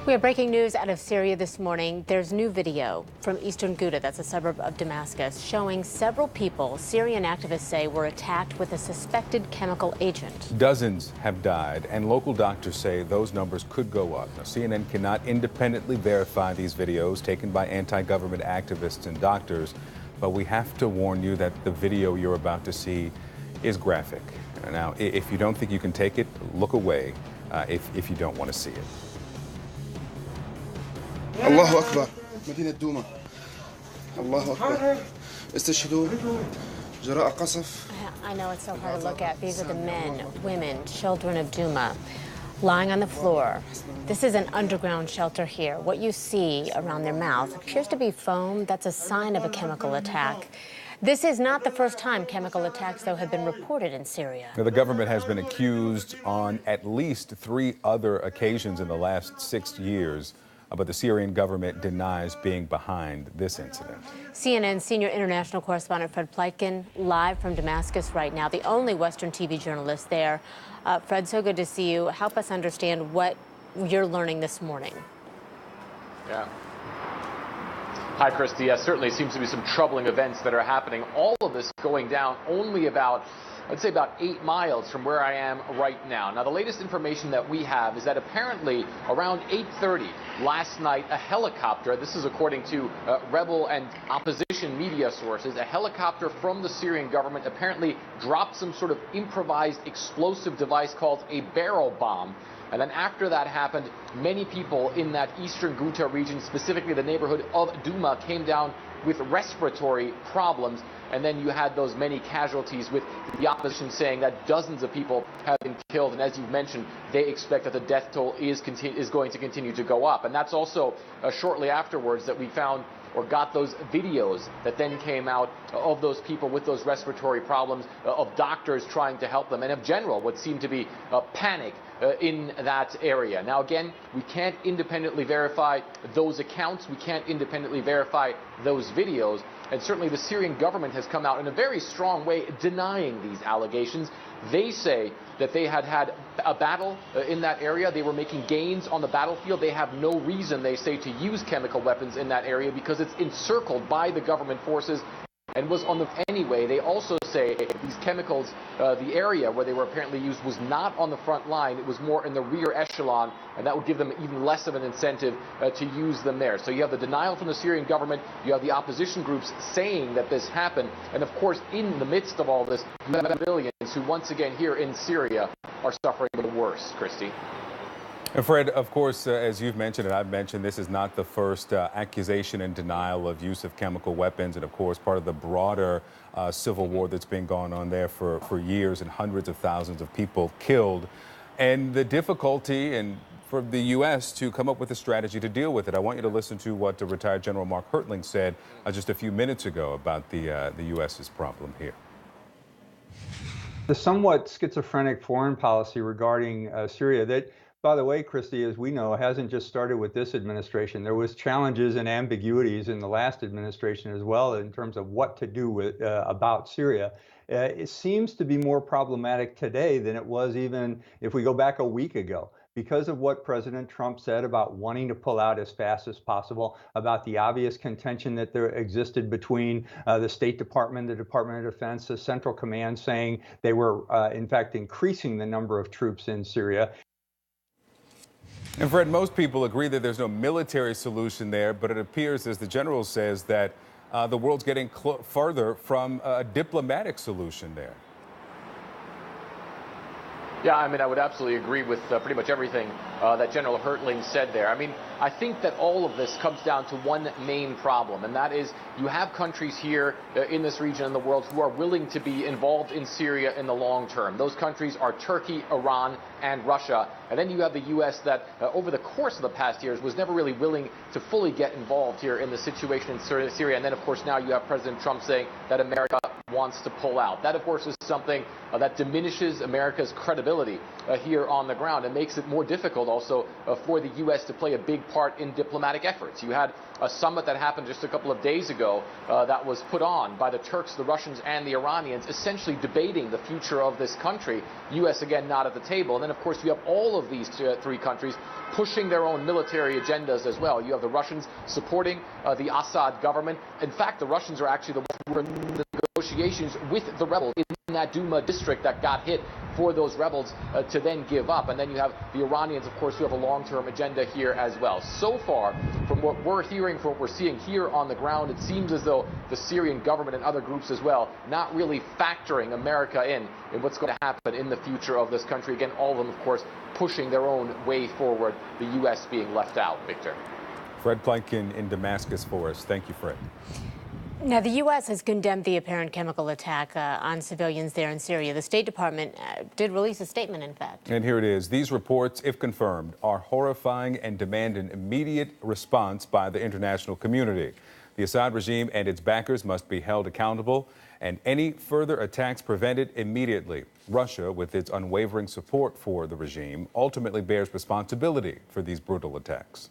We have breaking news out of Syria this morning. There's new video from eastern Ghouta, that's a suburb of Damascus, showing several people Syrian activists say were attacked with a suspected chemical agent. Dozens have died, and local doctors say those numbers could go up. Now, CNN cannot independently verify these videos taken by anti-government activists and doctors, but we have to warn you that the video you're about to see is graphic. Now, if you don't think you can take it, look away if you don't want to see it. الله أكبر مدينة دوما الله أكبر استشهدوا جراء قصف. I know it's so hard to look at. These are the men, women, children of Douma lying on the floor. This is an underground shelter here. What you see around their mouth appears to be foam. That's a sign of a chemical attack. This is not the first time chemical attacks, though, have been reported in Syria. Now, the government has been accused on at least 3 other occasions in the last 6 years. But the Syrian government denies being behind this incident. CNN senior international correspondent Fred Pleitgen live from Damascus right now, the only Western TV journalist there. Fred, so good to see you. Help us understand what you're learning this morning. Yeah. Hi, Christy. Yes, certainly seems to be some troubling events that are happening. All of this going down only about, I'd say, about 8 miles from where I am right now. Now, the latest information that we have is that apparently around 8:30 last night, a helicopter, this is according to rebel and opposition media sources, a helicopter from the Syrian government apparently dropped some sort of improvised explosive device called a barrel bomb. And then after that happened, many people in that eastern Ghouta region, specifically the neighborhood of Douma, came down with respiratory problems. And then you had those many casualties, with the opposition saying that dozens of people have been killed. And as you've mentioned, they expect that the death toll is going to continue to go up. And that's also shortly afterwards that we found or got those videos that then came out of those people with those respiratory problems, of doctors trying to help them, and of general what seemed to be panic in that area. Now, again, we can't independently verify those accounts. We can't independently verify those videos. And certainly the Syrian government has come out in a very strong way denying these allegations. They say that they had a battle in that area. They were making gains on the battlefield. They have no reason, they say, to use chemical weapons in that area because it's encircled by the government forces and was on the anyway. They also say these chemicals, the area where they were apparently used was not on the front line. It was more in the rear echelon, and that would give them even less of an incentive to use them there. So you have the denial from the Syrian government. You have the opposition groups saying that this happened. And of course, in the midst of all this, you have civilians who once again here in Syria are suffering the worst, Christy. And Fred, of course, as you've mentioned and I've mentioned, this is not the first accusation and denial of use of chemical weapons, and of course part of the broader civil war that's been going on there for years, and hundreds of thousands of people killed, and the difficulty and for the U.S. to come up with a strategy to deal with it. I want you to listen to what retired General Mark Hertling said just a few minutes ago about the U.S.'s problem here. The somewhat schizophrenic foreign policy regarding Syria that, by the way, Christy, as we know, hasn't just started with this administration. There was challenges and ambiguities in the last administration as well in terms of what to do with about Syria. It seems to be more problematic today than it was even if we go back a week ago, because of what President Trump said about wanting to pull out as fast as possible, about the obvious contention that there existed between the State Department, the Department of Defense, the Central Command, saying they were, in fact, increasing the number of troops in Syria. And Fred, most people agree that there's no military solution there, but it appears, as the general says, that the world's getting further from a diplomatic solution there. Yeah, I mean, I would absolutely agree with pretty much everything that General Hertling said there. I mean, I think that all of this comes down to one main problem, and that is you have countries here in this region in the world who are willing to be involved in Syria in the long term. Those countries are Turkey, Iran, and Russia. And then you have the U.S. that over the course of the past years was never really willing to fully get involved here in the situation in Syria. And then, of course, now you have President Trump saying that America wants to pull out. That, of course, is something that diminishes America's credibility here on the ground and makes it more difficult also for the U.S. to play a big part in diplomatic efforts. You had a summit that happened just a couple of days ago that was put on by the Turks, the Russians, and the Iranians, essentially debating the future of this country. U.S. again not at the table. And then, of course, you have all of these three countries pushing their own military agendas as well. You have the Russians supporting the Assad government. In fact, the Russians are actually the ones who were in the negotiations with the rebels in that Duma district that got hit for those rebels to then give up. And then you have the Iranians, of course, who have a long-term agenda here as well. So far, from what we're hearing, from what we're seeing here on the ground, it seems as though the Syrian government and other groups as well not really factoring America in what's going to happen in the future of this country. Again, all of them, of course, pushing their own way forward, the U.S. being left out. Victor. Fred Plankin in Damascus for us. Thank you, Fred. Now, the U.S. has condemned the apparent chemical attack on civilians there in Syria. The State Department did release a statement, in fact. And here it is. These reports, if confirmed, are horrifying and demand an immediate response by the international community. The Assad regime and its backers must be held accountable and any further attacks prevented immediately. Russia, with its unwavering support for the regime, ultimately bears responsibility for these brutal attacks.